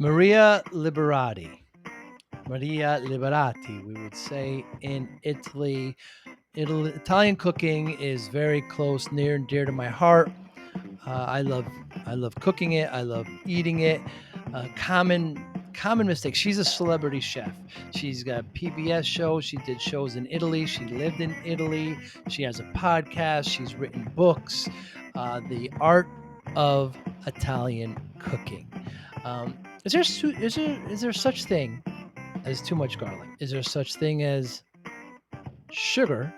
Maria Liberati. Maria Liberati, we would say in Italy. Italian cooking is very close, near and dear to my heart. I love cooking it. I love eating it. Common mistake. She's a celebrity chef. She's got a PBS show. She did shows in Italy. She lived in Italy. She has a podcast. She's written books. The art of Italian cooking. Is there such thing as too much garlic? Is there such thing as sugar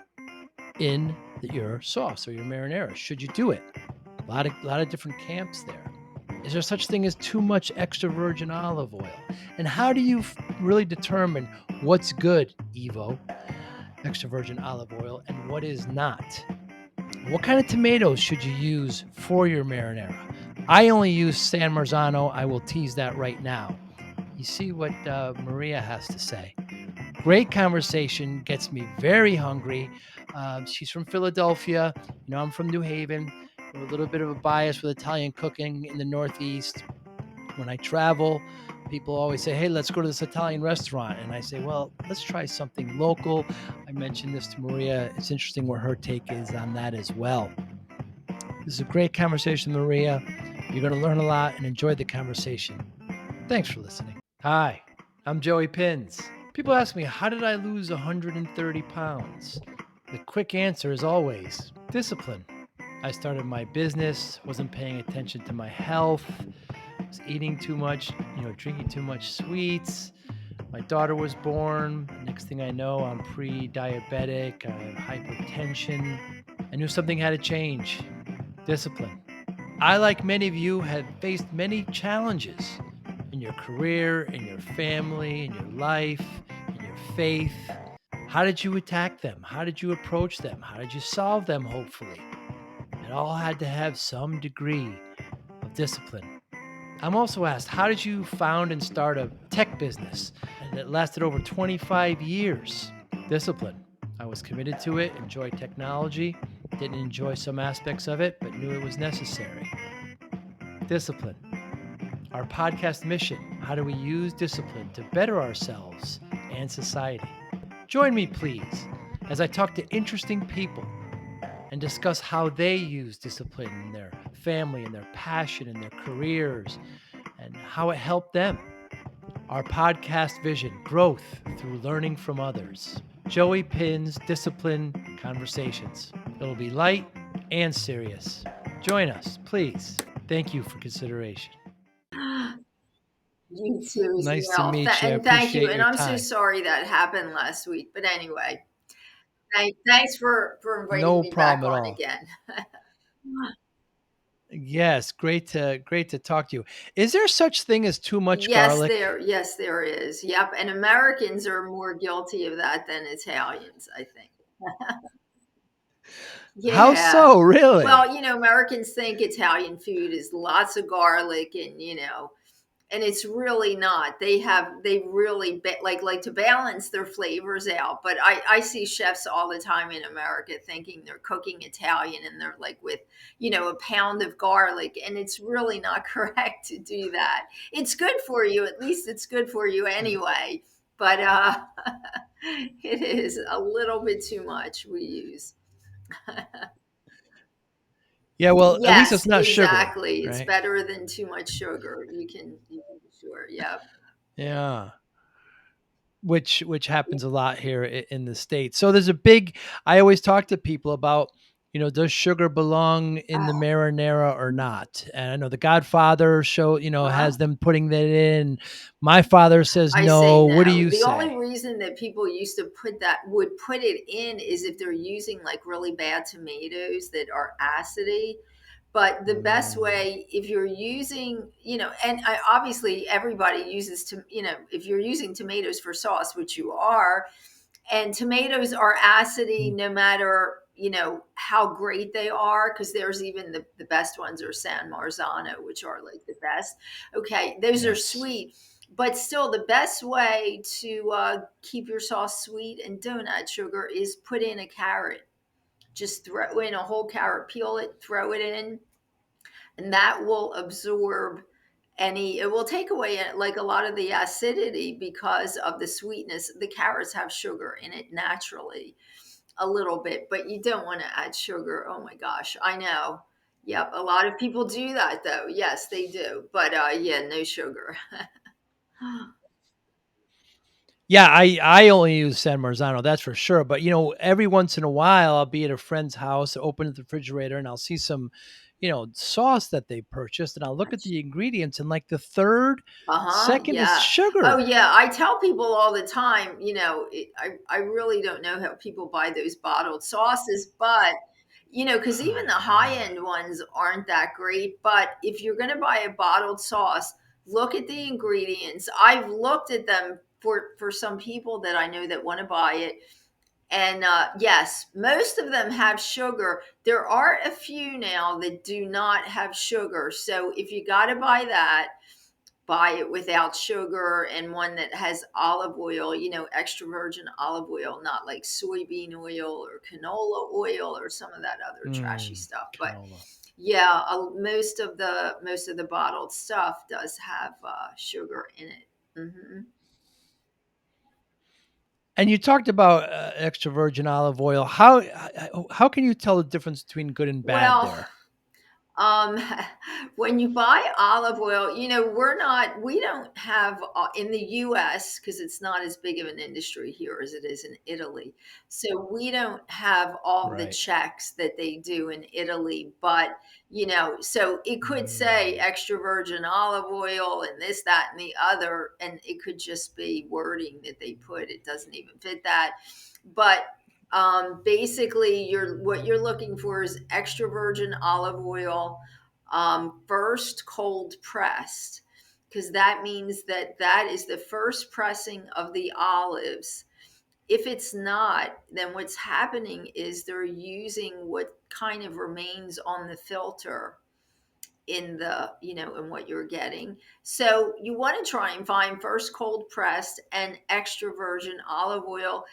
in your sauce or your marinara? Should you do it? A lot of different camps there. Is there such thing as too much extra virgin olive oil? And how do you really determine what's good, Evo, extra virgin olive oil, and what is not? What kind of tomatoes should you use for your marinara? I only use San Marzano. I will tease that right now. You see what Maria has to say. Great conversation, gets me very hungry. She's from Philadelphia. I'm from New Haven. A little bit of a bias with Italian cooking in the Northeast. When I travel, people always say, "Hey, let's go to this Italian restaurant." And I say, "Well, let's try something local." I mentioned this to Maria. It's interesting where her take is on that as well. This is a great conversation, Maria. You're going to learn a lot and enjoy the conversation. Thanks for listening. Hi, I'm Joey Pinz. People ask me, how did I lose 130 pounds? The quick answer is always discipline. I started my business, wasn't paying attention to my health, was eating too much, drinking too much sweets. My daughter was born. Next thing I know, I'm pre-diabetic, I have hypertension. I knew something had to change. Discipline. I, like many of you, have faced many challenges in your career, in your family, in your life, in your faith. How did you attack them? How did you approach them? How did you solve them, hopefully? It all had to have some degree of discipline. I'm also asked, how did you found and start a tech business? And it lasted over 25 years. Discipline. I was committed to it, enjoyed technology, didn't enjoy some aspects of it, but knew it was necessary. Discipline. Our podcast mission: how do we use discipline to better ourselves and society? Join me, please, as I talk to interesting people and discuss how they use discipline in their family and their passion and their careers and how it helped them. Our podcast vision: growth through learning from others. Joey Pinz Discipline Conversations. It'll be light and serious. Join us, please. Thank you for consideration. You too as Nice to well. meet you. I And thank you. appreciate And your I'm so time. sorry that happened last week. But anyway, thanks for inviting No me back problem at on all. again. Yes, great to talk to you. Is there such thing as too much garlic? Yes, there is. Yep. And Americans are more guilty of that than Italians, I think. How Yeah. so, really? Well, Americans think Italian food is lots of garlic and it's really not. They really like to balance their flavors out. But I see chefs all the time in America thinking they're cooking Italian and they're like with a pound of garlic, and it's really not correct to do that. It's good for you, at least it's good for you anyway. But it is a little bit too much we use. Yeah, well, at least it's Yes, not sugar, exactly. It's right? better than too much sugar. You can be sure. Yeah. Yeah. Which happens a lot here in the States. So there's a big I always talk to people about, does sugar belong in the Oh, marinara or not? And I know the Godfather show, uh-huh. has them putting that in. My father says I say no. What do no. you The only say? reason that people used to would put it in is if they're using like really bad tomatoes that are acidy. But the best Mm, way, if you're using, and obviously everybody uses if you're using tomatoes for sauce, which you are, and tomatoes are acidy mm, no matter how great they are, because there's even the best ones are San Marzano, which are like the best. Okay, those are yes. sweet, but still the best way to keep your sauce sweet and don't add sugar is put in a carrot. Just throw in a whole carrot, peel it, throw it in, and that will absorb it will take away like a lot of the acidity because of the sweetness. The carrots have sugar in it naturally a little bit, but you don't want to add sugar. Oh my gosh, I know. Yep, a lot of people do that though. Yes, they do. But yeah, no sugar. Yeah, I only use San Marzano, that's for sure. But every once in a while, I'll be at a friend's house, open the refrigerator, and I'll see some, sauce that they purchased, and I'll look at the ingredients, and like the third, Uh-huh, second is yeah. Oh, sugar. yeah, I tell people all the time, I really don't know how people buy those bottled sauces, but, because even the I know. high-end ones aren't that great, but if you're gonna buy a bottled sauce, look at the ingredients. I've looked at them for some people that I know that wanna buy it, and, yes, most of them have sugar. There are a few now that do not have sugar, so if you gotta buy it without sugar, and one that has olive oil, extra virgin olive oil, not like soybean oil or canola oil or some of that other trashy stuff. But Canola. yeah, most of the bottled stuff does have sugar in it. And you talked about extra virgin olive oil. How can you tell the difference between good and bad Well, there? Um, when you buy olive oil, we don't have in the US because it's not as big of an industry here as it is in Italy. So we don't have all the Right. checks that they do in Italy. But, so it could say Mm. extra virgin olive oil and this, that, and the other, and it could just be wording that they put. It doesn't even fit that. But basically, what you're looking for is extra virgin olive oil, first cold pressed, because that means that is the first pressing of the olives. If it's not, then what's happening is they're using what kind of remains on the filter in what you're getting. So you want to try and find first cold pressed and extra virgin olive oil.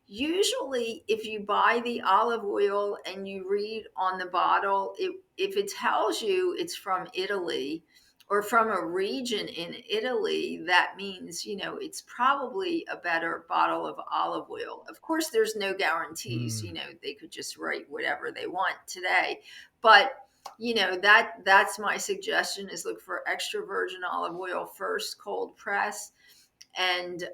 Usually if you buy the olive oil and you read on the bottle, if it tells you it's from Italy or from a region in Italy, that means it's probably a better bottle of olive oil. Of course there's no guarantees. Mm. They could just write whatever they want today, but that's my suggestion, is look for extra virgin olive oil, first cold press, and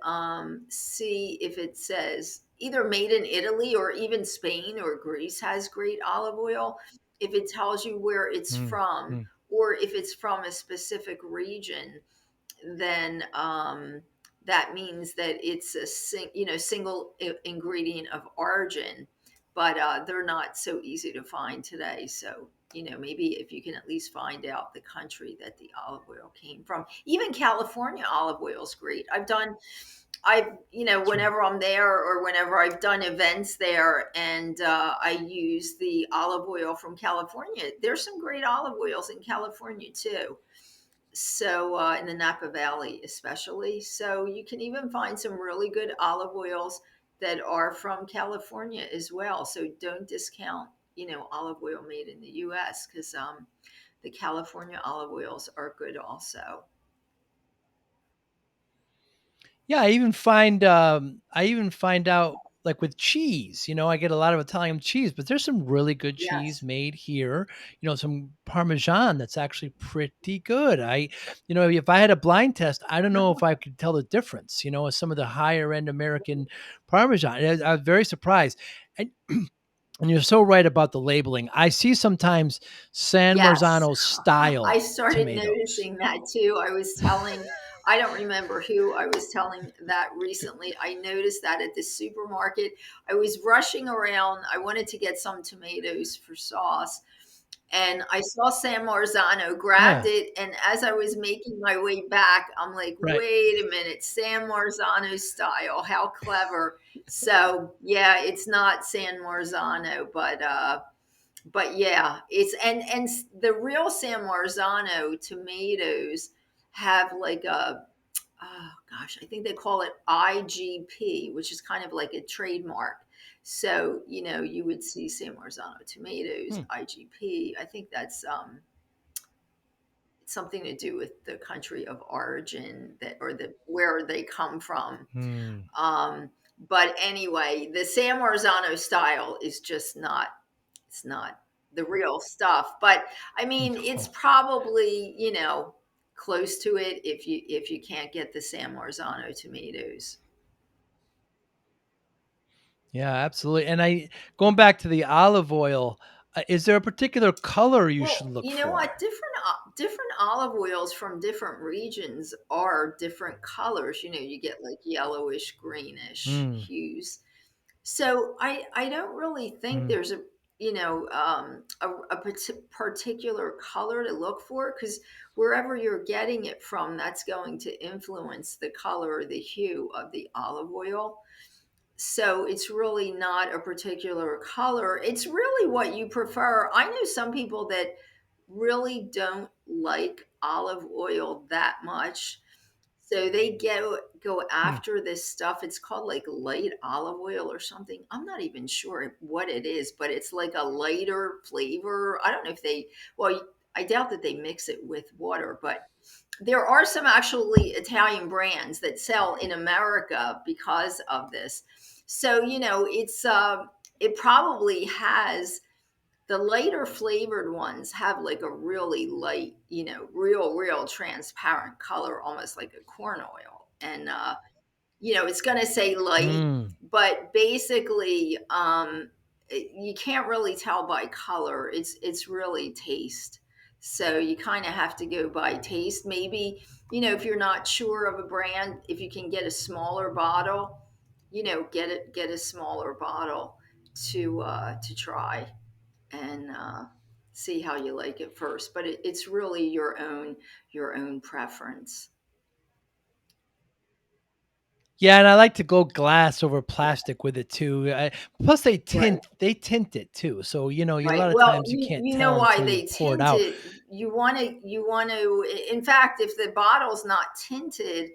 see if it says either made in Italy, or even Spain or Greece has great olive oil. If it tells you where it's Mm. from, Mm. or if it's from a specific region, then that means that it's a single ingredient of origin. But they're not so easy to find today. So maybe if you can at least find out the country that the olive oil came from. Even California olive oil is great. That's right. Whenever I'm there, or whenever I've done events there, and I use the olive oil from California, there's some great olive oils in California too. So, in the Napa Valley, especially. So, you can even find some really good olive oils that are from California as well. So, don't discount, olive oil made in the US, because the California olive oils are good also. Yeah, I even find out like with cheese, I get a lot of Italian cheese, but there's some really good cheese Yes. made here, some Parmesan that's actually pretty good. If I had a blind test, I don't know if I could tell the difference, with some of the higher end American Parmesan. I was very surprised. And and you're so right about the labeling. I see sometimes San Yes, Marzano I style started tomatoes. noticing that too. I don't remember who I was telling that recently. I noticed that at the supermarket. I was rushing around. I wanted to get some tomatoes for sauce, and I saw San Marzano, grabbed Yeah, it, and as I was making my way back, I'm like, right. wait a minute, San Marzano style, how clever. So yeah, it's not San Marzano, but yeah, it's the real San Marzano tomatoes have like a, oh gosh, I think they call it IGP, which is kind of like a trademark. So, you would see San Marzano tomatoes, Hmm. IGP. I think that's something to do with the country of origin that or the where they come from. Hmm. Um, but anyway, the San Marzano style is just not, it's not the real stuff. But I mean, it's No. probably, close to it if you can't get the San Marzano tomatoes. Yeah, absolutely. And going back to the olive oil, is there a particular color you should Well, look you know for? what? Different olive oils from different regions are different colors. You get like yellowish, greenish Mm, hues. So I don't really think mm, there's a particular color to look for, because wherever you're getting it from, that's going to influence the color or the hue of the olive oil. So it's really not a particular color. It's really what you prefer. I know some people that really don't like olive oil that much. So they go mm. after this stuff. It's called like light olive oil or something. I'm not even sure what it is, but it's like a lighter flavor. I don't know if well, I doubt that they mix it with water, but there are some actually Italian brands that sell in America because of this. So, it probably has the lighter flavored ones have like a really light, real transparent color, almost like a corn oil. And it's going to say light, Mm. but basically, you can't really tell by color. It's really taste. So you kind of have to go by taste. Maybe, if you're not sure of a brand, if you can get a smaller bottle, get a smaller bottle to try and see how you like it first. But it's really your own preference. Yeah, and I like to go glass over plastic with it too. Plus, Right. they tint it too. So a Right. lot of Well, times you you can't you know tell why until you they pour it tint out. it. You want to. In fact, if the bottle's not tinted,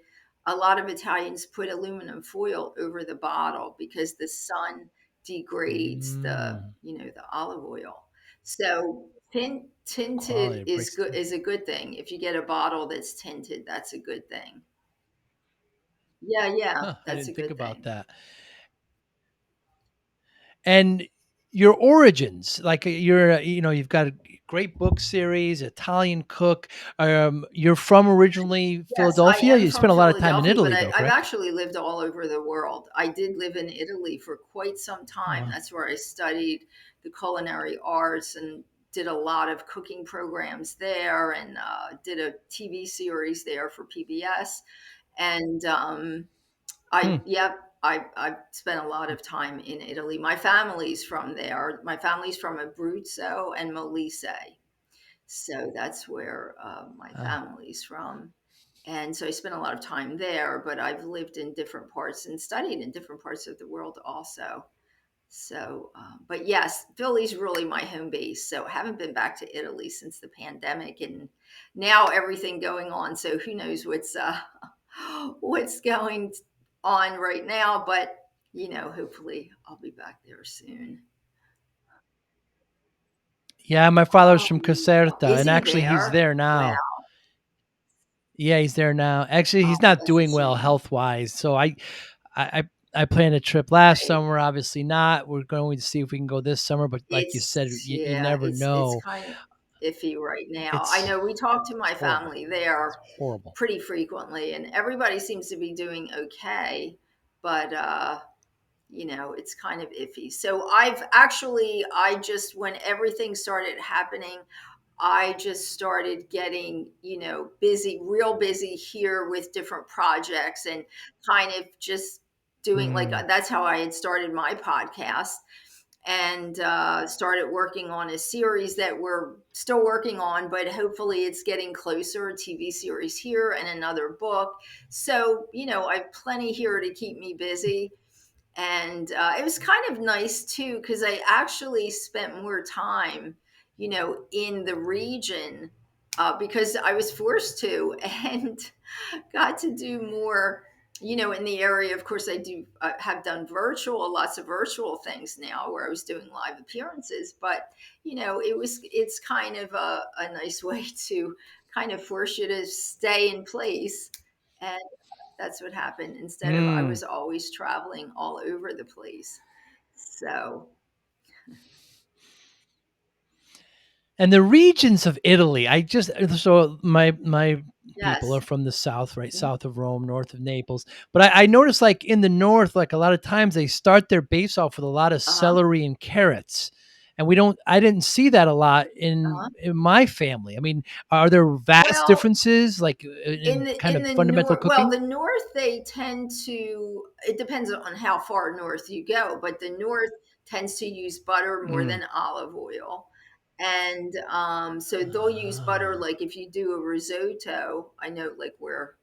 a lot of Italians put aluminum foil over the bottle because the sun degrades the Mm. you know the olive oil. So tinted Quality is breaks. good, is a good thing. If you get a bottle that's tinted, that's a good thing. Yeah, yeah, Huh, I that's a didn't think good about thing. that. And your origins, like you've got a great book series, Italian cook. You're from originally Yes, I Philadelphia. am You from spent a lot of time in Philadelphia, but Italy, though, I've correct? actually lived all over the world. I did live in Italy for quite some Oh, time. wow. That's where I studied the culinary arts and did a lot of cooking programs there, and did a TV series there for PBS. And Hmm. yep, I've spent a lot of time in Italy. My family's from there. My family's from Abruzzo and Molise. So that's where my Ah. family's from. And so I spent a lot of time there, but I've lived in different parts and studied in different parts of the world also. So, but yes, Philly's really my home base. So I haven't been back to Italy since the pandemic, and now everything going on. So who knows what's going on right now? But hopefully I'll be back there soon. Yeah, my father's Oh, from Caserta, is and he actually he's there? there Wow, now. Yeah, he's there now. Actually, he's oh, not that's a doing well shame. health wise. So I, I planned a trip last Right. summer. Obviously not. We're going to see if we can go this summer. But like you said, It's you yeah, never it's know. kind of iffy right now. I It's know we talk to it's my horrible. family It's there horrible. pretty frequently, and everybody seems to be doing okay, but it's kind of iffy. So I just when everything started happening, I just started getting, busy, real busy here with different projects and kind of just doing like Mm. that's how I had started my podcast, and started working on a series that we're still working on, but hopefully it's getting closer. A TV series here and another book. So, I've plenty here to keep me busy. And it was kind of nice too, because I actually spent more time, in the region because I was forced to. And got to do more, in the area. Of course, I do have done lots of virtual things now where I was doing live appearances, but it's kind of a nice way to kind of force you to stay in place. And that's what happened. Instead of, I Mm. was always traveling all over the place. So, And the regions of Italy, I just so my people are yes. from the south, right? Mhm. South of Rome, north of Naples. But I noticed like in the north, like a lot of times they start their base off with a lot of Uh-huh. celery and carrots. And we don't I didn't see that a lot Uh-huh. in my family. I mean, are there vast Well, differences like in kind in of the fundamental north, well, cooking? the north, they tend to, it depends on how far north you go, but the north tends to use butter more Mm. than olive oil. And so they'll use butter, Ah, like if you do a risotto. I know, like where,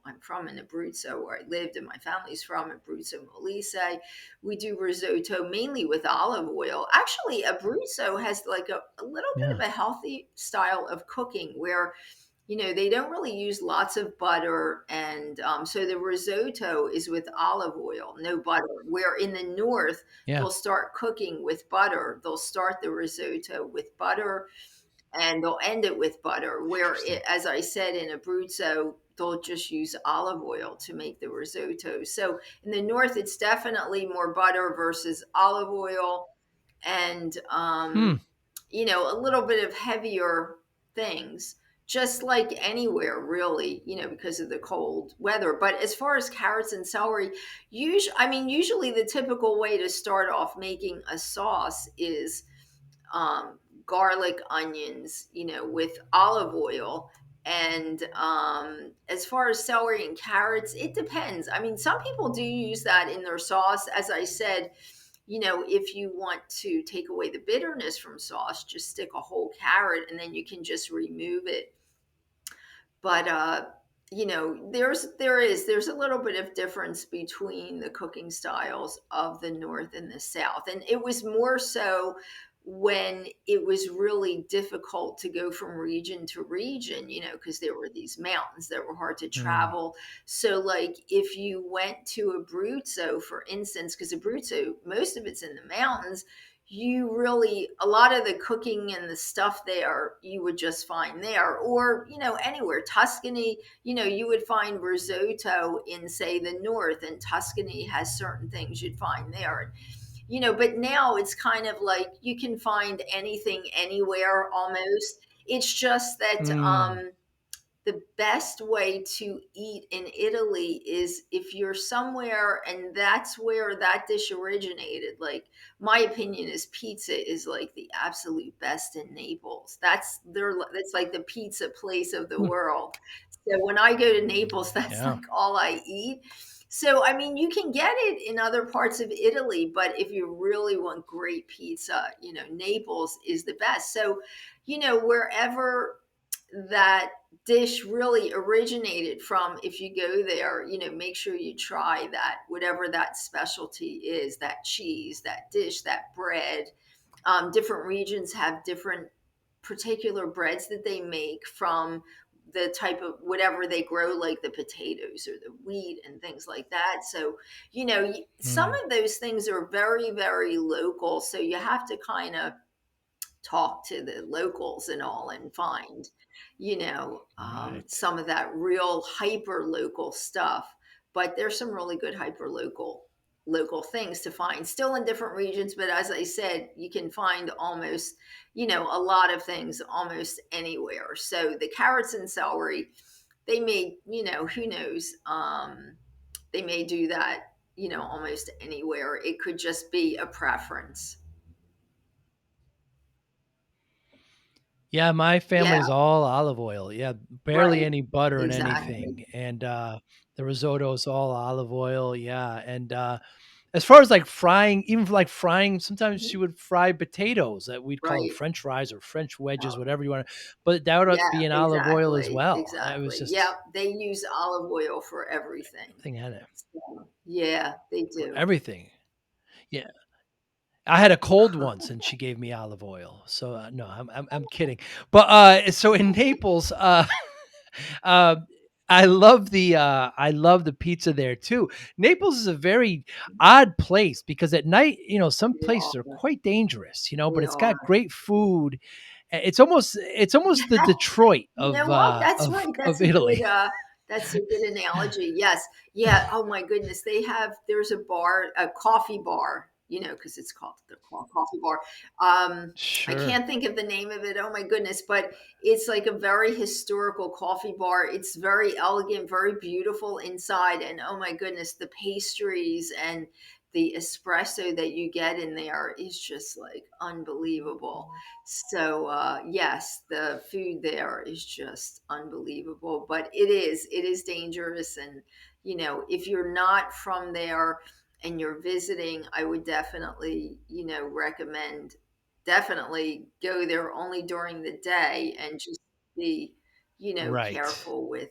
I'm from in Abruzzo, where I lived and my family's from, Abruzzo Molise, we do risotto mainly with olive oil. Actually, Abruzzo has like a little bit yeah. of a healthy style of cooking where, they don't really use lots of butter. And so the risotto is with olive oil, no butter. Where in the north, Yeah. they'll start cooking with butter. They'll start the risotto with butter and they'll end it with butter. Where, Interesting. as I said, in Abruzzo, they'll just use olive oil to make the risotto. So in the north, it's definitely more butter versus olive oil. And Hmm. a little bit of heavier things, just like anywhere really, because of the cold weather. But as far as carrots and celery, usually the typical way to start off making a sauce is garlic, onions, with olive oil. And as far as celery and carrots, it depends. I mean, some people do use that in their sauce. As I said, if you want to take away the bitterness from sauce, just stick a whole carrot and then you can just remove it. But there's a little bit of difference between the cooking styles of the north and the south. And it was more so when it was really difficult to go from region to region, because there were these mountains that were hard to Mm. travel. So like if you went to Abruzzo, for instance, because Abruzzo, most of it's in the mountains, you really, a lot of the cooking and the stuff there you would just find there. Or anywhere, Tuscany, you would find risotto in, say, the north, and Tuscany has certain things you'd find there. But now it's kind of like you can find anything anywhere almost. It's just that Mm. the best way to eat in Italy is if you're somewhere and that's where that dish originated. Like, my opinion is pizza is like the absolute best in Naples. That's like the pizza place of the Hmm. world. So when I go to Naples, that's Yeah. like all I eat. So I mean, you can get it in other parts of Italy, but if you really want great pizza, Naples is the best. So, wherever that dish really originated from, if you go there, make sure you try that, whatever that specialty is, that cheese, that dish, that bread. Different regions have different particular breads that they make from the type of whatever they grow, like the potatoes or the wheat and things like that. So some Mm. of those things are very, very local, so you have to kind of talk to the locals and all and find, Right. some of that real hyper local stuff. But there's some really good hyper local things to find still in different regions. But as I said, you can find almost, a lot of things almost anywhere. So the carrots and celery, they may, who knows, they may do that, almost anywhere. It could just be a preference. Yeah, my Yeah, family's all olive oil. Yeah, barely right. any butter in Exactly. anything, and, the risotto is all olive oil, yeah, and, as far as, like, frying, even like frying, sometimes Mhm. she would fry potatoes that we'd call them Right. french fries or French wedges, Oh, whatever you wanna, but that would yeah, be in olive oil as exactly, well. It was exactly. Yep, just they use olive oil for everything. everything had it So, yeah, they for do. everything. Yeah. I had a cold once and she gave me olive oil, so, no, I'm kidding, but, so in Naples, Uh, I love the pizza there too. Naples is a very odd place because at night, some They places are are, quite dangerous, but they it's got are. great food it's almost the Detroit You know what? That's right. of Italy. That's a good analogy. Yes. Yeah. Oh my goodness. There's a bar, a coffee bar, because it's called the coffee bar. I Sure. can't think of the name of it. Oh my goodness. But it's like a very historical coffee bar. It's very elegant, very beautiful inside. And oh my goodness, the pastries and the espresso that you get in there is just like unbelievable. So yes, the food there is just unbelievable, but it is dangerous. And if you're not from there and you're visiting, I would definitely recommend definitely go there only during the day and just be Right. careful with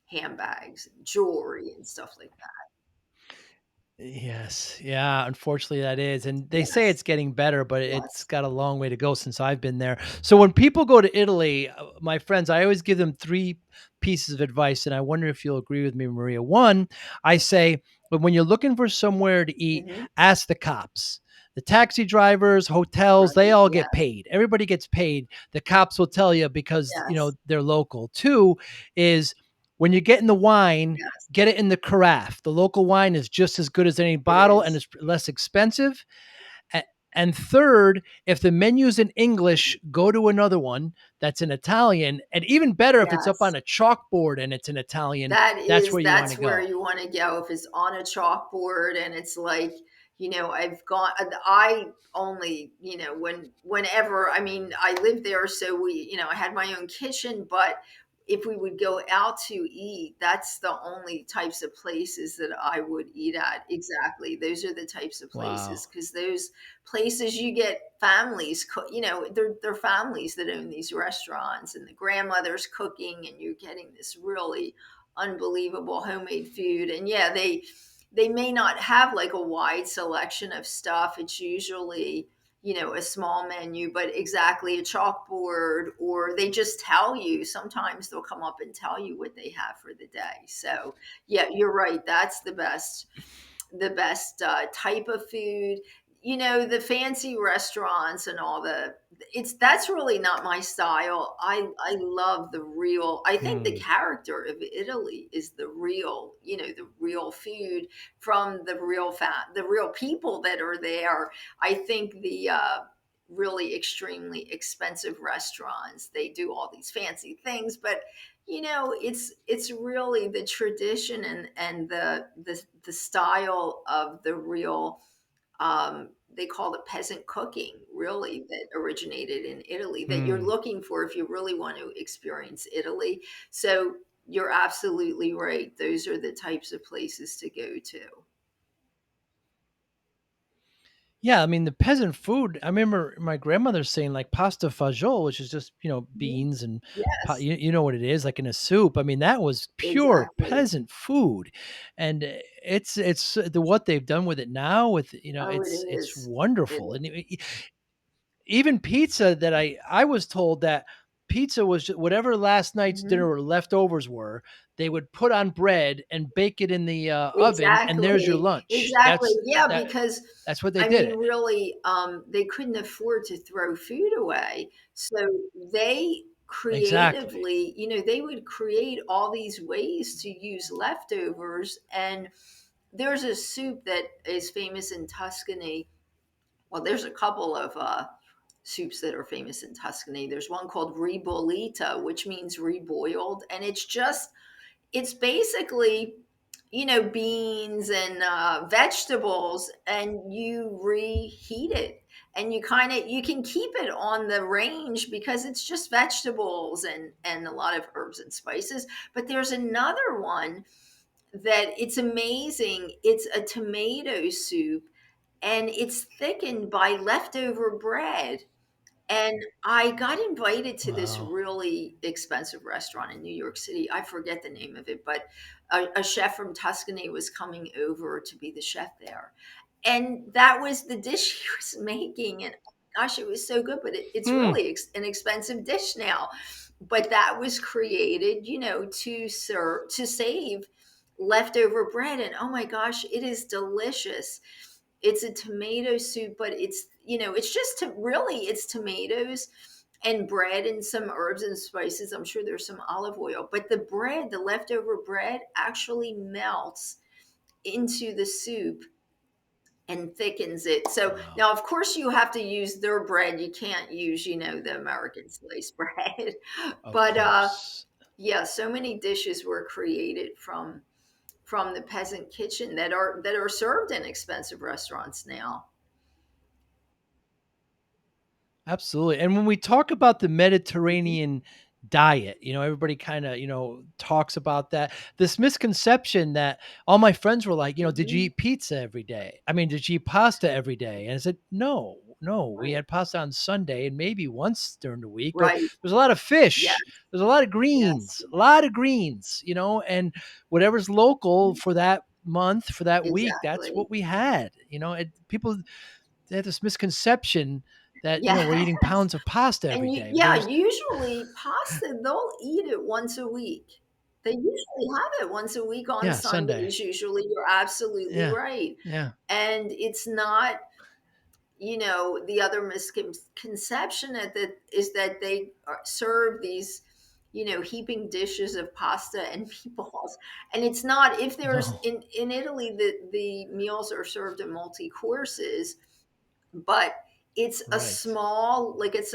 handbags, jewelry, and stuff like that. Yes. Yeah, unfortunately that is. And they say Yes, it's getting better, but it's yes. got a long way to go since I've been there. So when people go to Italy, my friends, I always give them three pieces of advice, and I wonder if you'll agree with me, Maria. One, I say, when you're looking for somewhere to eat, Hmm. ask the cops. The taxi drivers, hotels, they Right. all Yeah. get paid. Everybody gets paid. The cops will tell you because, Yes. they're local. Two is when you're getting the wine, Yes. get it in the carafe. The local wine is just as good as any It bottle and is. it's less expensive. A- And third, if the menu's in English, go to another one that's in Italian. And even better, if it's up Yes. on a chalkboard and it's in Italian, that's where you want to That's where go. you want to go. If it's on a chalkboard and it's like, I've gone, I only, whenever, I mean, I lived there, so I had my own kitchen, but if we would go out to eat, that's the only types of places that I would eat at. Exactly. Those are the types of Wow. places, because those places you get families, they're families that own these restaurants, and the grandmother's cooking, and you're getting this really unbelievable homemade food. And yeah, they may not have like a wide selection of stuff. It's usually a small menu, but exactly a chalkboard, or they just tell you. Sometimes they'll come up and tell you what they have for the day. So yeah, you're right, that's the best type of food. The fancy restaurants and all that's really not my style. I love the real. I think the Hmm. character of Italy is the real food from the real people that are there. I think the really extremely expensive restaurants, they do all these fancy things, but it's really the tradition and the style of the real, they call it peasant cooking, really, that originated in Italy, that you're Hmm. looking for if you really want to experience Italy. So you're absolutely right. Those are the types of places to go to. Yeah, I mean the peasant food. I remember my grandmother saying like pasta fagioli, which is just Mhm. beans and Yes, you know what it is, like in a soup. I mean that was pure exactly. peasant food, and it's the what they've done with it now. With Oh, it it's is. It wonderful, is. and even pizza that I was told that pizza was just whatever last night's dinner Mhm. or leftovers were. They would put on bread and bake it in the oven, and there's your Exactly, lunch. exactly. Yeah, That because that's what they I did mean, it. really, they couldn't afford to throw food away. So they Exactly. creatively, they would create all these ways to use leftovers. And there's a soup that is famous in Tuscany. Well, there's a couple of soups that are famous in Tuscany. There's one called ribollita, which means reboiled, and it's basically beans and vegetables, and you reheat it, and you can keep it on the range because it's just vegetables and a lot of herbs and spices. But there's another one that it's amazing. It's a tomato soup, and it's thickened by leftover bread. And I got invited to this Wow. really expensive restaurant in New York City. I forget the name of it, but a chef from Tuscany was coming over to be the chef there. And that was the dish he was making. And gosh, it was so good, but it's Hmm. really an expensive dish now. But that was created, to save leftover bread. And oh my gosh, it is delicious. It's a tomato soup, but it's just really it's tomatoes and bread and some herbs and spices. I'm sure there's some olive oil, but the bread, the leftover bread, actually melts into the soup and thickens it. So Wow. now, of course, you have to use their bread. You can't use, the American sliced bread. Of But course. yeah, so many dishes were created from the peasant kitchen that are served in expensive restaurants now. Absolutely. And when we talk about the Mhm. Mediterranean diet, everybody kind of, talks about that. This misconception that all my friends were like, did you Mhm. eat pizza every day? I mean, did you eat pasta every day? And I said, no, no, we Right. had pasta on Sunday and maybe once during the week, but Right. there's a lot of Yes. fish. There's Yes. a lot of greens, and whatever's local Mhm. for that month, for that week, that's Exactly. what we had. People, they have this misconception that, we're Yes. eating pounds of pasta every And day. yeah, There's usually pasta, they'll eat it once a week. They usually have it once a week on Yeah, Sunday. Sundays, usually. You're absolutely Yeah, right. yeah, And it's not, the other misconception is that they serve these, heaping dishes of pasta and meatballs. And it's not, if there's no, in Italy, the meals are served in multi courses, but right. it's a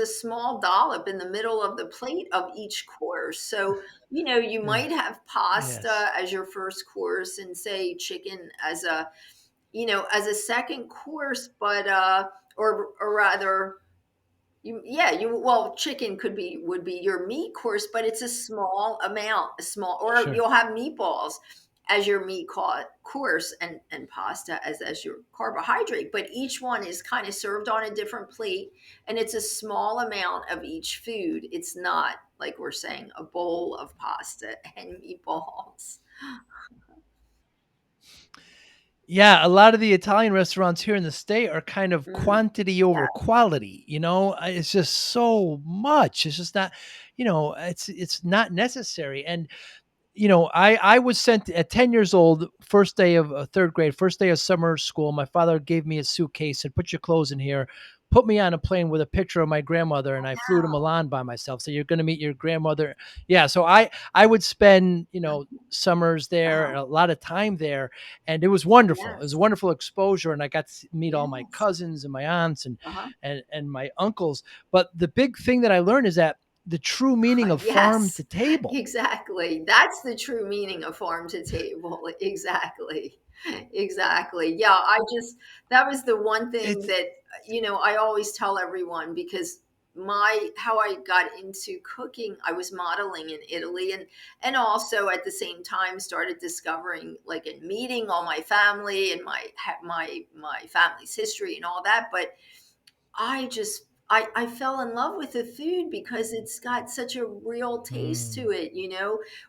small dollop in the middle of the plate of each course. So, you Yeah, might have yes, pasta as your first course and say chicken as a second course, but or rather, chicken would be your meat course, but it's a small amount, or sure, you'll have meatballs as your course, and pasta as your carbohydrate. But each one is kind of served on a different plate, and it's a small amount of each food. It's not like we're saying a bowl of pasta and meatballs. yeah. A lot of the Italian restaurants here in the state are kind of Mm, quantity over yeah. quality. It's just so much. It's just not, it's not necessary. And I was sent at 10 years old, first day of third grade, first day of summer school. My father gave me a suitcase and put your clothes in here, put me on a plane with a picture of my grandmother, and I flew to Milan by myself. So you're going to meet your grandmother. Yeah. So I would spend, summers there, Uh-huh. a lot of time there, and it was wonderful. It was a Yes. wonderful exposure, and I got to meet all my Yes. cousins and my aunts Uh-huh. and my uncles. But the big thing that I learned is that the true meaning of farm to Yes, table. exactly. That's the true meaning of farm to table. Exactly. Exactly. Yeah, that was the one thing It's that, I always tell everyone, because how I got into cooking, I was modeling in Italy, and also at the same time started discovering, like, and meeting all my family and my family's history and all that. But I fell in love with the food because it's got such a real taste mm. to it,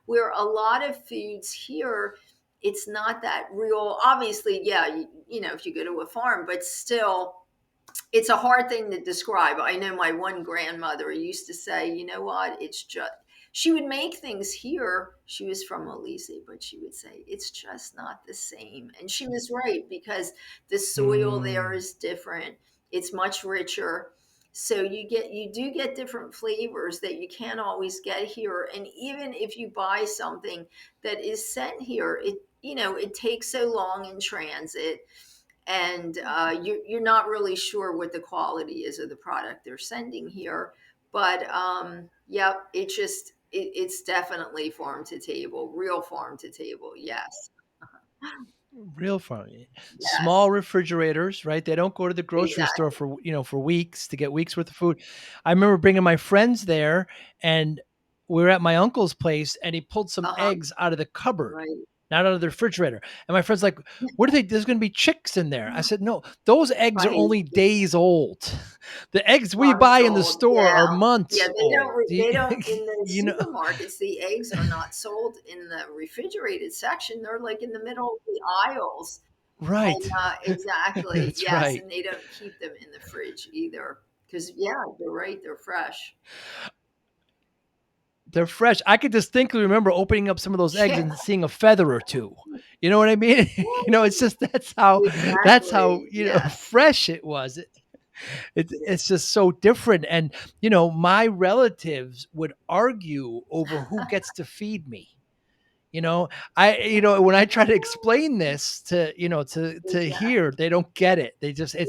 where a lot of foods here, it's not that real. Obviously, yeah, if you go to a farm, but still, it's a hard thing to describe. I know my one grandmother used to say, you know what, it's just, she would make things here. She was from Molise, but she would say, it's just not the same. And she was right, because the soil there Mm. is different. It's much richer. So you do get different flavors that you can't always get here. And even if you buy something that is sent here, it takes so long in transit, and you're not really sure what the quality is of the product they're sending here. But yep, it's definitely farm to table, real farm to table. Yes. Real farm. Yes. Small refrigerators, right? They don't go to the grocery store Exactly. for weeks to get weeks worth of food. I remember bringing my friends there, and we were at my uncle's place, and he pulled some Uh-huh. eggs out of the cupboard, Right. not out of the refrigerator. And my friend's like, "What are they? There's going to be chicks in there." I said, "No, those eggs are Right. only days old. The eggs we buy Months in the old. store Yeah. are Yeah, months they don't old." they don't in the You know, supermarkets, the eggs are not sold in the refrigerated section. They're like in the middle of the aisles. And right? exactly. That's Yes, right. and they don't keep them in the fridge either, because yeah, you're right, they're fresh. They're fresh. I could distinctly remember opening up some of those eggs Yeah. and seeing a feather or 2. You know what I mean? It's just that's how Exactly. fresh it was. It's just so different. And my relatives would argue over who gets to feed me. When I try to explain this to Exactly. hear, they don't get it. It's just They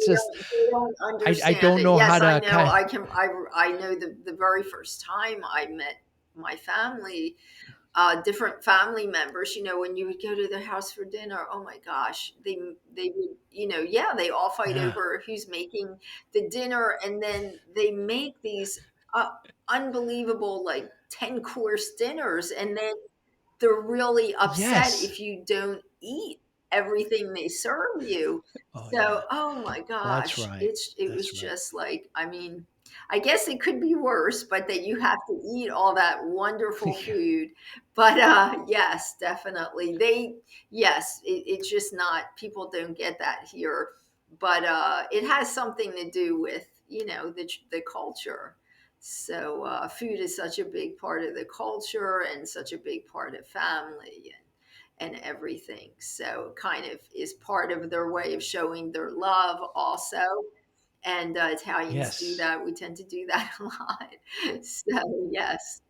don't I understand don't it. know how Yes, I to know. kind. I know the very first time I met my family, different family members, when you would go to their house for dinner, oh my gosh, they would, yeah, they all fight Yeah. over who's making the dinner, and then they make these unbelievable, like, 10-course dinners, and then they're really upset Yes. if you don't eat everything they serve you. Oh So, yeah. oh my That's gosh, right. it was That's right. just like, I mean, I guess it could be worse, but that you have to eat all that wonderful food. But yes, definitely. Yes, it's just not, people don't get that here. But it has something to do with, the culture. So food is such a big part of the culture and such a big part of family and everything. So kind of is part of their way of showing their love also. And Italians do Yes. that. We tend to do that a lot. So yes,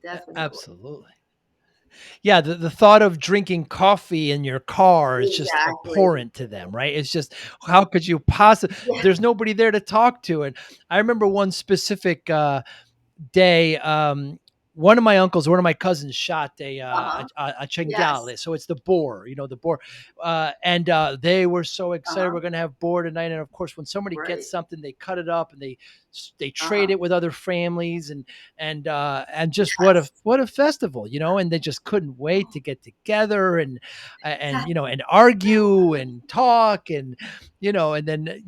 definitely. Absolutely. Yeah, the thought of drinking coffee in your car is just Exactly. abhorrent to them, right? It's just how could you possibly? Yeah. There's nobody there to talk to. And I remember one specific day, one of my uncles, one of my cousins shot Uh-huh. a Yes. cinghiale. So it's the boar, the boar. And They were so excited. Uh-huh. We're going to have boar tonight. And of course, when somebody gets Right. something, they cut it up and they trade Uh-huh. it with other families and just Yes. what a festival, and they just couldn't wait to get together and argue and talk and then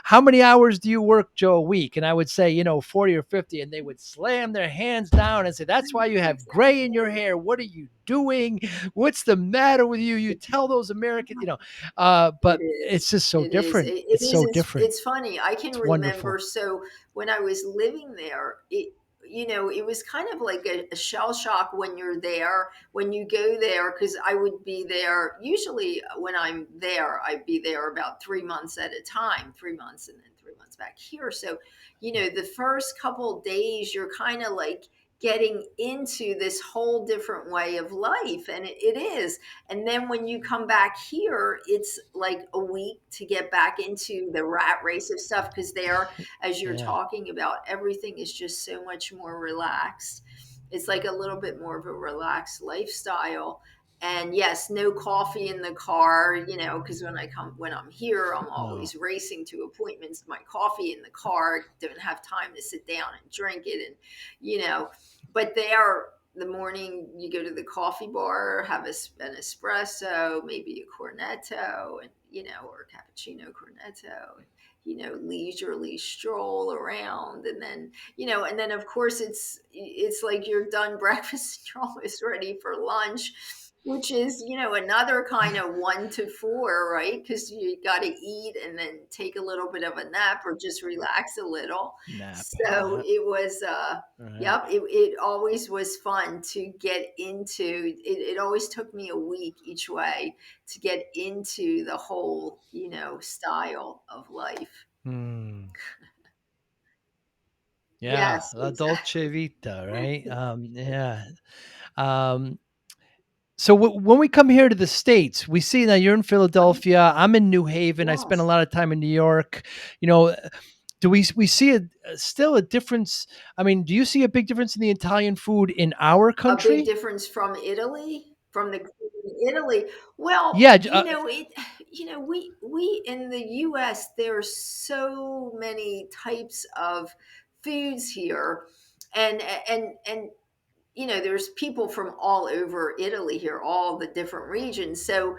how many hours do you work, Joe, a week? And I would say 40 or 50, and they would slam their hands down and say, that's why you have gray in your hair. What are you doing? What's the matter with you? You tell those Americans, It but is. it's just so It is. different. It It's is. so different. It's funny. I can It's remember. wonderful. So when I was living there, it was kind of like a shell shock when you're there, when you go there, because I would be there. Usually, when I'm there, I'd be there about 3 months at a time, 3 months, and then 3 months back here. So, the first couple days, you're kind of like getting into this whole different way of life, and it is. And then when you come back here, it's like a week to get back into the rat race of stuff, because there, as you're Yeah. talking about, everything is just so much more relaxed. It's like a little bit more of a relaxed lifestyle. And yes, no coffee in the car, because when I'm here, I'm No. always racing to appointments. My coffee in the car, don't have time to sit down and drink it, and you know, but there, the morning you go to the coffee bar, have an espresso, maybe a cornetto, and or cappuccino cornetto, and leisurely stroll around, and then of course it's like you're done breakfast and you're almost ready for lunch, which is another kind of 1 to 4, right? Because you got to eat and then take a little bit of a nap or just relax a little. Nap. So Yeah. it was Right. yep, it always was fun to get into it. It always took me a week each way to get into the whole, style of life. Hmm. Yeah, Yes, la dolce exactly. vita, right? Yeah. Um, so when we come here to the States, we see that you're in Philadelphia. I'm in New Haven. I spent a Yes. lot of time in New York. You know, do we see still a difference? I mean, do you see a big difference in the Italian food in our A big country? difference from Italy, from the Italy. Well, Yeah. we in the US, there's so many types of foods here, and there's people from all over Italy here, all the different regions. So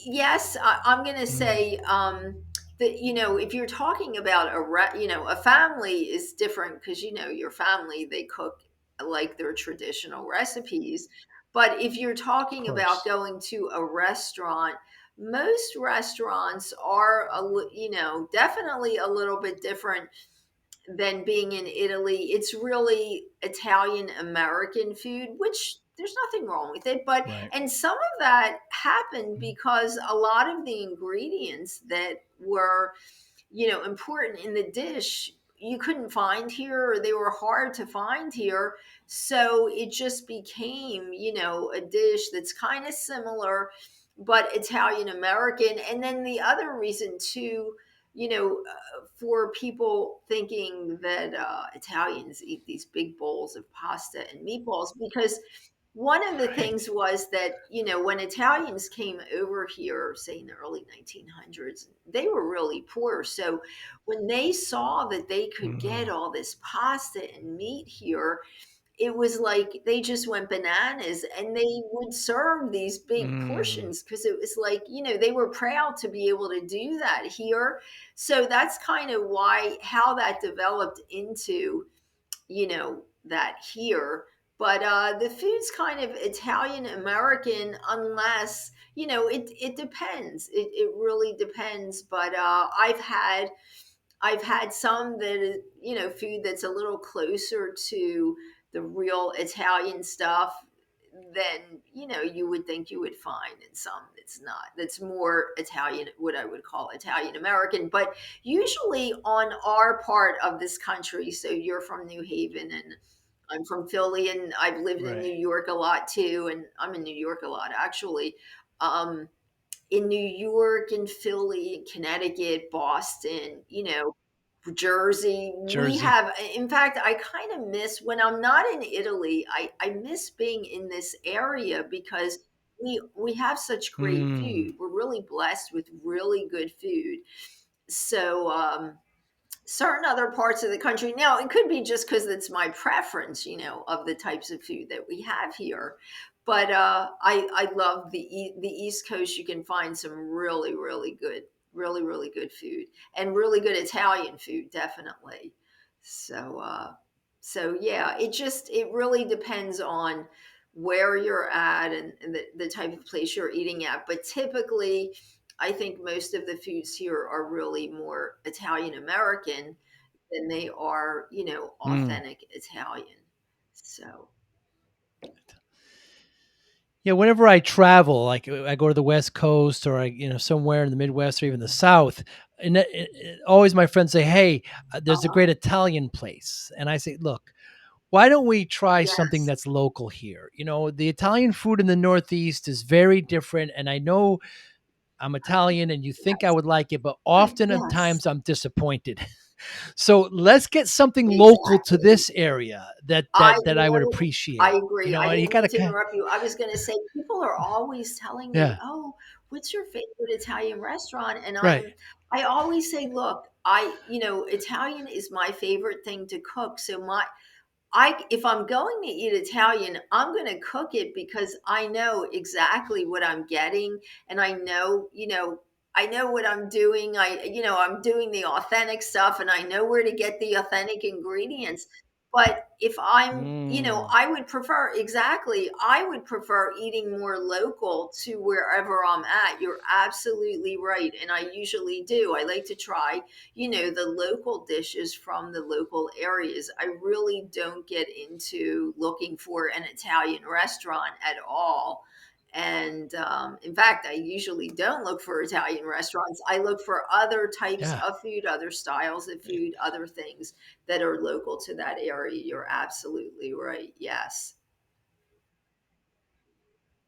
yes, I'm going to Mm, say that if you're talking about a family is different, because your family, they cook like their traditional recipes. But if you're of talking about course. going to a restaurant, most restaurants are definitely a little bit different than being in Italy. It's really Italian American food, which there's nothing wrong with it. But, Right. and some of that happened Mm, because a lot of the ingredients that were important in the dish, you couldn't find here, or they were hard to find here. So it just became, a dish that's kind of similar, but Italian American. And then the other reason too, for people thinking that Italians eat these big bowls of pasta and meatballs, because one of the Right. things was that, when Italians came over here, say in the early 1900s, they were really poor. So when they saw that they could get Mm, all this pasta and meat here, it was like they just went bananas, and they would serve these big mm, portions because it was like, they were proud to be able to do that here. So that's kind of why, how that developed into, that here. But the food's kind of Italian American, unless, it depends. It really depends. But I've had some that is, food that's a little closer to the real Italian stuff than, you would think you would find in some that's not. That's more Italian, what I would call Italian American. But usually on our part of this country, so you're from New Haven and I'm from Philly, and I've lived in right. New York a lot too, and I'm in New York a lot actually. Um, in New York and Philly, Connecticut, Boston, Jersey. We Jersey. have, in fact, I kind of miss when I'm not in Italy. I miss being in this area because we have such great Mm, food. We're really blessed with really good food. So certain other parts of the country. Now, it could be just because it's my preference, of the types of food that we have here. But I love the East Coast. You can find some really really good, really really good food, and really good Italian food, definitely. So yeah, it really depends on where you're at, and the type of place you're eating at. But typically, I think most of the foods here are really more Italian American than they are, mm. authentic Italian. So, Yeah, whenever I travel, like I go to the West Coast or somewhere in the Midwest or even the South, and always my friends say, "Hey, there's a uh-huh. great Italian place," and I say, "Look, why don't we try something Yes, that's local here?" The Italian food in the Northeast is very different, and I know I'm Italian, and you think I yes, would like it, but often at yes, times I'm disappointed. So let's get something local to exactly. this area that I, that that you I would know, I appreciate. agree. I And you didn't mean gotta to kind interrupt you. I was going to say, people are always telling me, yeah, "Oh, what's your favorite Italian restaurant?" And right. I always say, "Look, Italian is my favorite thing to cook. So if I'm going to eat Italian, I'm going to cook it because I know exactly what I'm getting, and I know what I'm doing. I'm doing the authentic stuff, and I know where to get the authentic ingredients. But if Mm, I would prefer, exactly, I would prefer eating more local to wherever I'm at. You're absolutely right. And I usually do. I like to try, the local dishes from the local areas. I really don't get into looking for an Italian restaurant at all. And in fact, I usually don't look for Italian restaurants. I look for other types yeah. of food, other styles of food, other things that are local to that area. You're absolutely right. Yes.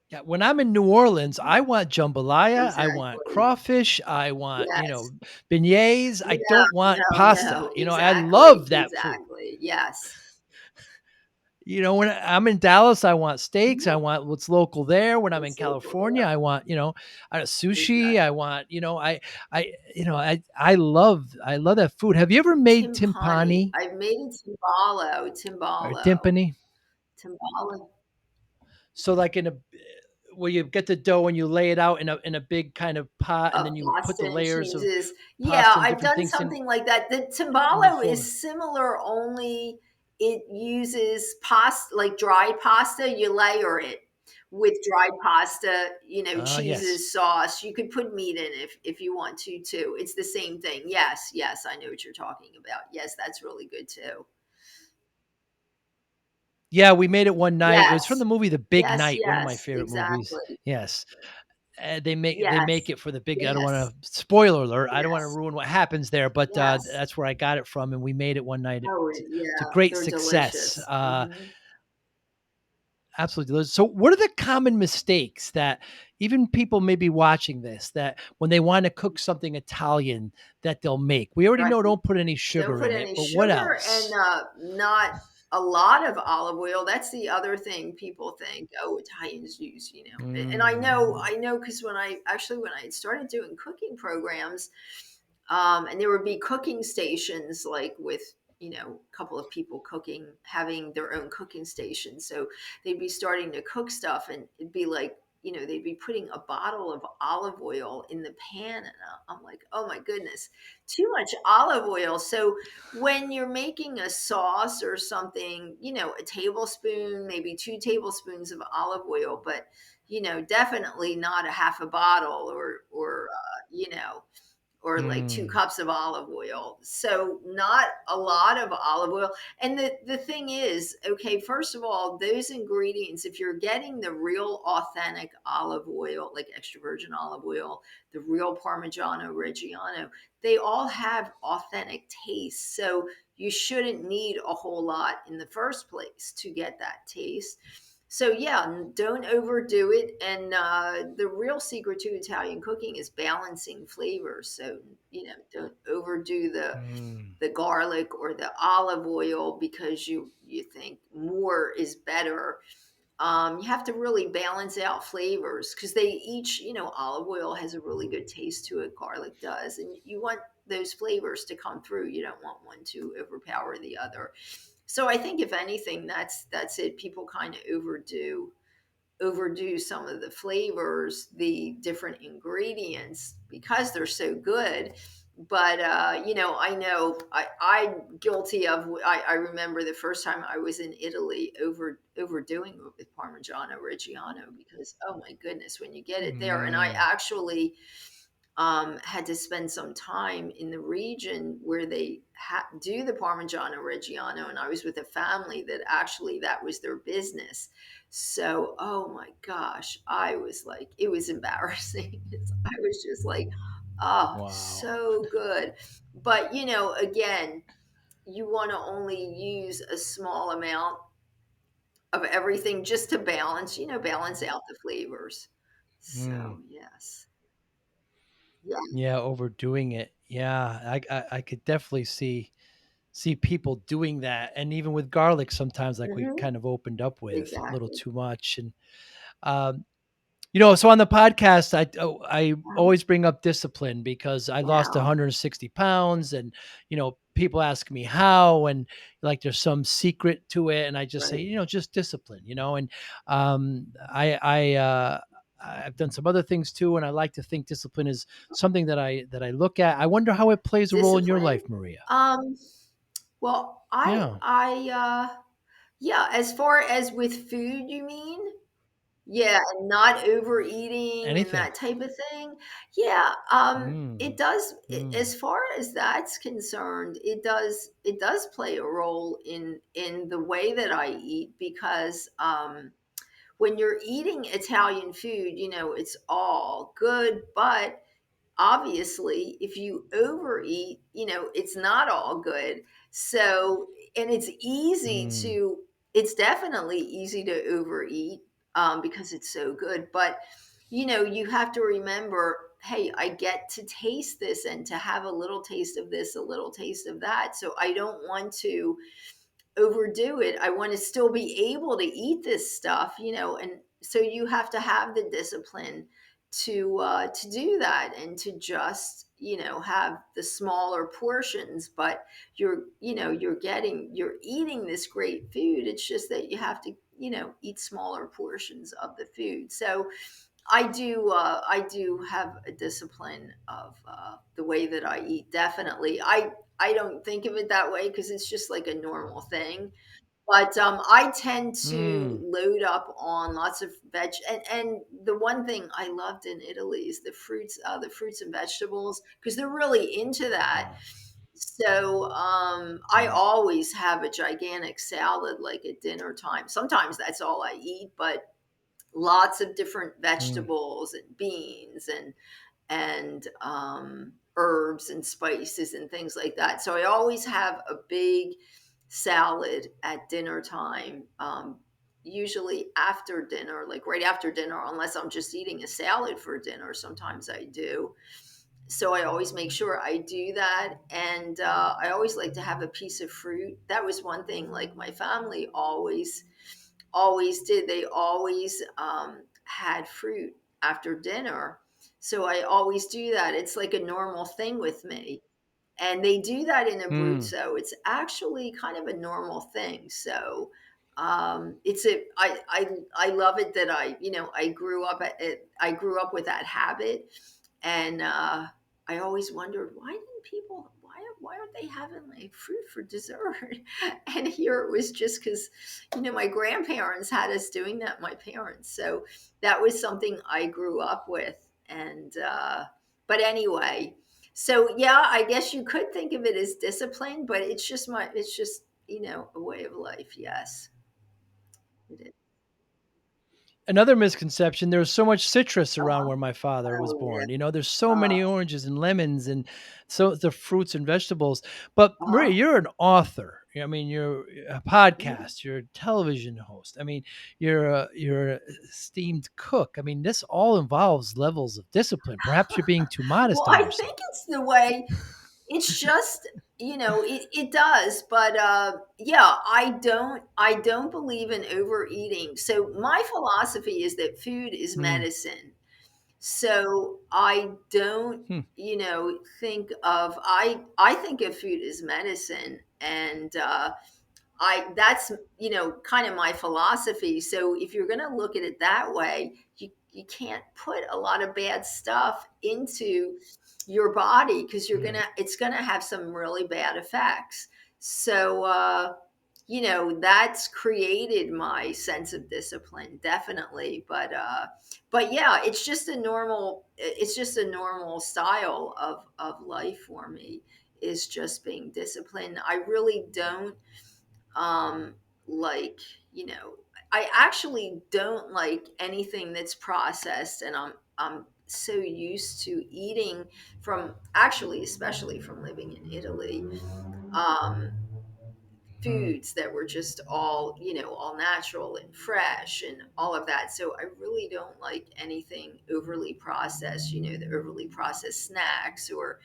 Yeah, when I'm in New Orleans, I want jambalaya, I want Exactly. crawfish, I want, Yes. beignets, I No, don't want no, pasta. no. I Exactly. love that food. Exactly. Yes. When I'm in Dallas, I want steaks, I Mhm. want what's local there. When I'm in It's local California, there. I want, sushi, I Exactly. want, I love that food. Have you ever made Timpani. timpani I've made it timbalo, or timbalo, timpani? timbalo. So like where you get the dough and you lay it out in a big kind of pot, and then you put Pasta the and layers of cheeses. Yeah, pasta and I've different done things something like that. The in the timbalo form. is similar, only it uses pasta, like dry pasta. You layer it with dried pasta, Yes. cheeses, sauce. You could put meat in if you want to too. It's the same thing. Yes, yes, I know what you're talking about. Yes, that's really good too. Yeah, we made it one night. It was from Yes, the movie The Big yes, Night, one of my yes, favorite movies. exactly. Yes. they make Yes. it for the big. I don't Yes. want to spoiler alert. I don't want to Yes. ruin what happens there, but Yes. that's where I got it from, and we made it one night Oh, to yeah, great they're success. delicious. Mhm. Absolutely delicious. So, what are the common mistakes that even people may be watching this that when they want to cook something Italian that they'll make? We already Right. know don't put any Don't sugar put in it, any but what sugar and, else? not a lot of olive oil. That's the other thing people think, "Oh, Italians use," and Mm, I know, because when I had started doing cooking programs, and there would be cooking stations, like, with, a couple of people cooking, having their own cooking station. So they'd be starting to cook stuff, and it'd be like, they'd be putting a bottle of olive oil in the pan. And I'm like, oh my goodness, too much olive oil. So when you're making a sauce or something, a tablespoon, maybe 2 tablespoons of olive oil, but, definitely not a half a bottle, or like 2 mm, cups of olive oil. So not a lot of olive oil. And the thing is, okay, first of all, those ingredients, if you're getting the real authentic olive oil, like extra virgin olive oil, the real Parmigiano Reggiano, they all have authentic taste. So you shouldn't need a whole lot in the first place to get that taste. So yeah, don't overdo it. And the real secret to Italian cooking is balancing flavors. So don't overdo mm, the garlic or the olive oil because you think more is better. You have to really balance out flavors because they each, olive oil has a really good taste to it. Garlic does, and you want those flavors to come through. You don't want one to overpower the other. So I think if anything, that's it. People kind of overdo some of the flavors, the different ingredients because they're so good. But I know I'm guilty of. I remember the first time I was in Italy overdoing it with Parmigiano Reggiano because, oh my goodness, when you get it there, and I mm. actually had to spend some time in the region where they do the Parmigiano Reggiano, and I was with a family that actually that was their business. So, oh my gosh, I was like, it was embarrassing. I was just like, oh, Wow. so good. But again, you want to only use a small amount of everything just to balance out the flavors. Mm. So, yes. Yeah. Yeah, overdoing it. Yeah, I could definitely see people doing that, and even with garlic, sometimes like we Hmm. kind of opened up with a little Exactly. too much, and um, so on the podcast, I Wow. always bring up discipline because I lost Wow. 160 pounds, and people ask me how, and like there's some secret to it, and I just say Right. just discipline, and I've done some other things too, and I like to think discipline is something that I look at. I wonder how it plays a role in your Discipline? life, Maria. Um, well, Yeah, yeah, as far as with food, you mean? Yeah, and not overeating and anything. that type of thing. Yeah, it Mm, does mm, as far as that's concerned, it does play a role in the way that I eat because when you're eating Italian food, it's all good, but obviously if you overeat, it's not all good. So, and mm, it's definitely easy to overeat, because it's so good. But you have to remember, hey, I get to taste this and to have a little taste of this, a little taste of that. So I don't want to overdo it. I want to still be able to eat this stuff, and so you have to have the discipline to do that and to just have the smaller portions. But you're eating this great food. It's just that you have to eat smaller portions of the food. So I do have a discipline of the way that I eat. Definitely, I don't think of it that way because it's just like a normal thing. But I tend to mm. load up on lots of veg, and the one thing I loved in Italy is the fruits and vegetables because they're really into that. Wow. So I Mm, always have a gigantic salad like at dinner time. Sometimes that's all I eat, but lots of different Mm. vegetables and beans and herbs and spices and things like that. So I always have a big salad at dinner time. Usually after dinner, like right after dinner, unless I'm just eating a salad for dinner. Sometimes I do. So I always make sure I do that, and I always like to have a piece of fruit. That was one thing, like my family always did. They always had fruit after dinner. So I always do that. It's like a normal thing with me. And they do that in Mm. Abruzzo. It's actually kind of a normal thing. So it's a I love it that I grew up with that habit, and I always wondered, why didn't people why aren't they having like fruit for dessert? And here it was just because my grandparents had us doing that, my parents. So that was something I grew up with, and but anyway, so yeah, I guess you could think of it as discipline, but it's just a way of life. Yes, it is. Another misconception, there was so much citrus around Uh-huh. where my father was Oh yeah. born. There's so Uh, many oranges and lemons and so the fruits and vegetables. But Maria, uh-huh. you're an author. I mean, you're a Mhm. podcast, you're a television host. I mean, you're a esteemed cook. I mean, this all involves levels of discipline. Perhaps you're being too Well, modest on I yourself. think it's the way. It's just, it does, but yeah, I don't believe in overeating. So my philosophy is that food is Mm. medicine. So I don't, Hmm. I think of food as medicine, and I that's kind of my philosophy. So if you're going to look at it that way, you can't put a lot of bad stuff into your body because Right. it's gonna have some really bad effects. So that's created my sense of discipline, definitely. But yeah, it's just a normal style of life for me, is just being disciplined. I really don't um like you know I actually don't like anything that's processed, and I'm so used to eating from, actually, especially from living in Italy, um Mm. foods that were just all natural and fresh and all of that. So I really don't like anything overly processed, the overly processed snacks, or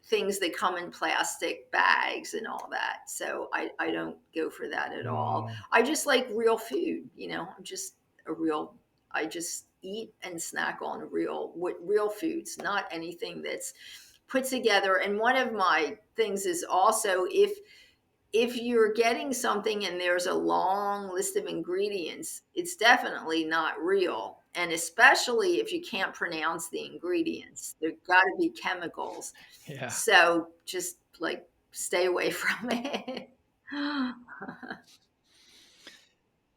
things that come in plastic bags and all that. So I don't go for that at all. Mm. I just like real food. I'm just a real, I just eat and snack on real foods, not anything that's put together. And one of my things is also, if you're getting something and there's a long list of ingredients, it's definitely not real. And especially if you can't pronounce the ingredients, there's got to be chemicals. Yeah. So just like stay away from it.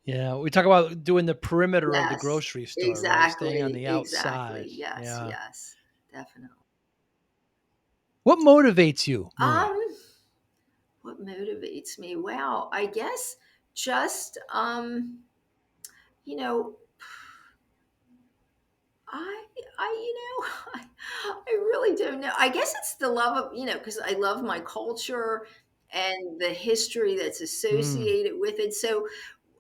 Yeah. We talk about doing the perimeter of the Yes, grocery store, right? Staying on exactly. the outside. Exactly. Yes, Yeah. yes, definitely. What motivates you, Maria? Um, what motivates me? Wow, I guess just you know, I I really don't know. I guess it's the love of, because I love my culture and the history that's Mm. associated with it. So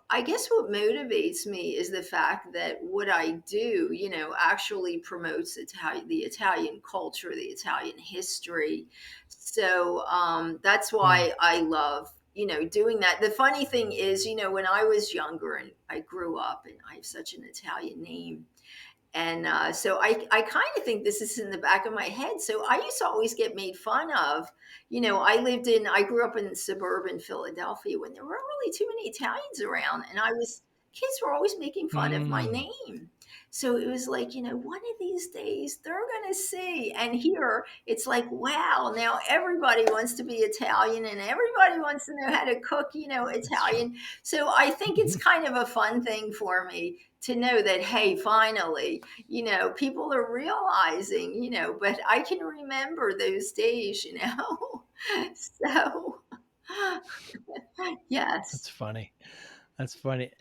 I guess what motivates me is the fact that what I do, actually promotes the Italian culture, the Italian history. So that's Mm. why I love, doing that. The funny thing is, when I was younger and I grew up, and I have such an Italian name, and so I kind of think this is in the back of my head. So I used to always get made fun of. I grew up in suburban Philadelphia when there weren't really too many Italians around. And kids were always making fun of my Mm. name. So it was like, one of these days they're going to see. And here it's like, wow, now everybody wants to be Italian and everybody wants to know how to cook, That's true. Italian. So I think it's kind of a fun thing for me to know that, hey, finally, people are realizing, but I can remember those days, So, yes. That's funny. That's funny.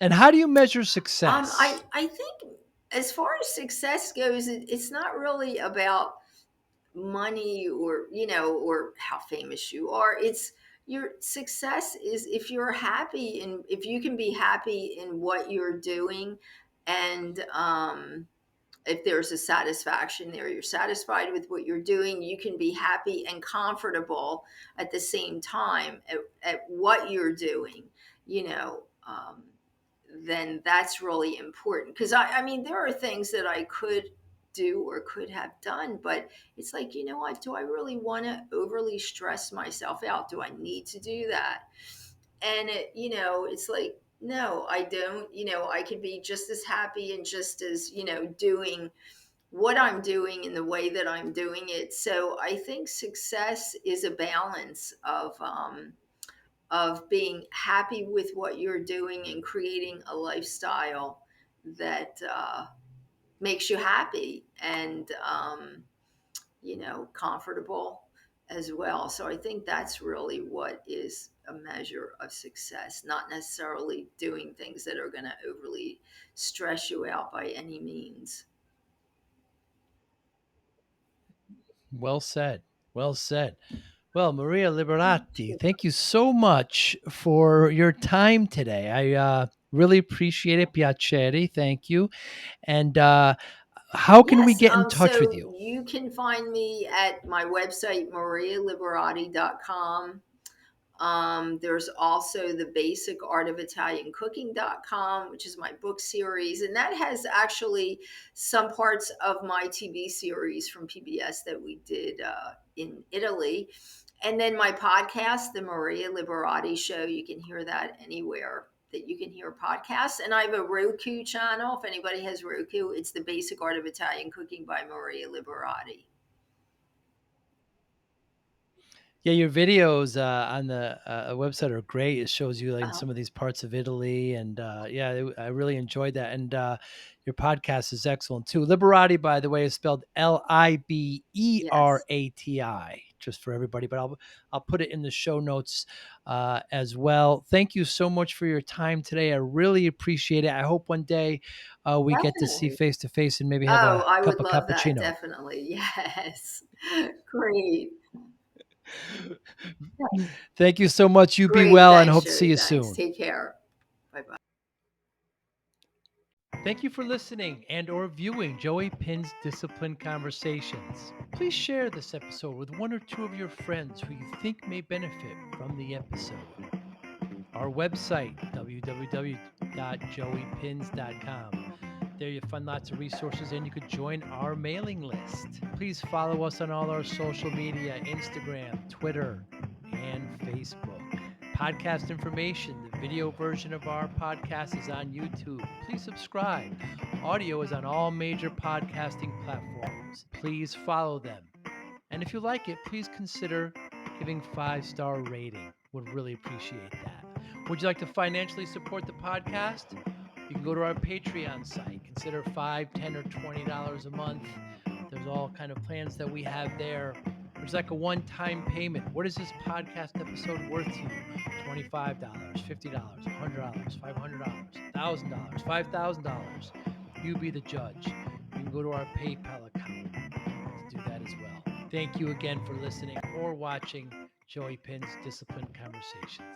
And how do you measure success? I think as far as success goes, it's not really about money or or how famous you are. It's your success is if you're happy and if you can be happy in what you're doing, and if there's a satisfaction there, you're satisfied with what you're doing, you can be happy and comfortable at the same time at what you're doing, you know um, then that's really important. Because I mean, there are things that I could do or could have done, but it's like, you know what, do I really want to overly stress myself out? Do I need to do that? And it's like, no, I don't. I could be just as happy and just as, doing what I'm doing in the way that I'm doing it. So I think success is a balance of being happy with what you're doing and creating a lifestyle that makes you happy and comfortable as well. So I think that's really what is a measure of success, not necessarily doing things that are going to overly stress you out by any means. Well said. Well said. Well, Maria Liberati, thank you so much for your time today. I really appreciate it. Piacere. Thank you. And how can we Yes, get in touch with so you? you can find me at my website, marialiberati.com. There's also the basic art of Italian cooking.com, which is my book series. And that has actually some parts of my TV series from PBS that we did in Italy. And then my podcast, The Maria Liberati Show, you can hear that anywhere that you can hear podcasts. And I have a Roku channel. If anybody has Roku, it's The Basic Art of Italian Cooking by Maria Liberati. Yeah, your videos on the website are great. It shows you like in Uh, some of these parts of Italy, and I really enjoyed that. And your podcast is excellent too. Liberati, by the way, is spelled yes. Liberati, just for everybody. But I'll put it in the show notes as well. Thank you so much for your time today. I really appreciate it. I hope one day we get to see Definitely. face to face and maybe have Oh, a I cup would of love that. cappuccino. Definitely. Yes. Great. Thank you so much. You be Great. well, and Thanks, hope to see Sherry. you Thanks. soon. Take care. Bye bye. Thank you for listening and or viewing Joey Pin's Discipline Conversations. Please share this episode with one or two of your friends who you think may benefit from the episode. Our website, www.joeypins.com. There you'll find lots of resources and you could join our mailing list. Please follow us on all our social media, Instagram, Twitter, and Facebook. Podcast information, the video version of our podcast is on YouTube. Please subscribe. Audio is on all major podcasting platforms. Please follow them. And if you like it, please consider giving 5-star rating. Would really appreciate that. Would you like to financially support the podcast? You can go to our Patreon site. Consider $5, $10, or $20 a month. There's all kind of plans that we have there. There's like a one-time payment. What is this podcast episode worth to you? $25, $50, $100, $500, $1,000, $5,000. You be the judge. You can go to our PayPal account to do that as well. Thank you again for listening or watching Joey Pin's Discipline Conversations.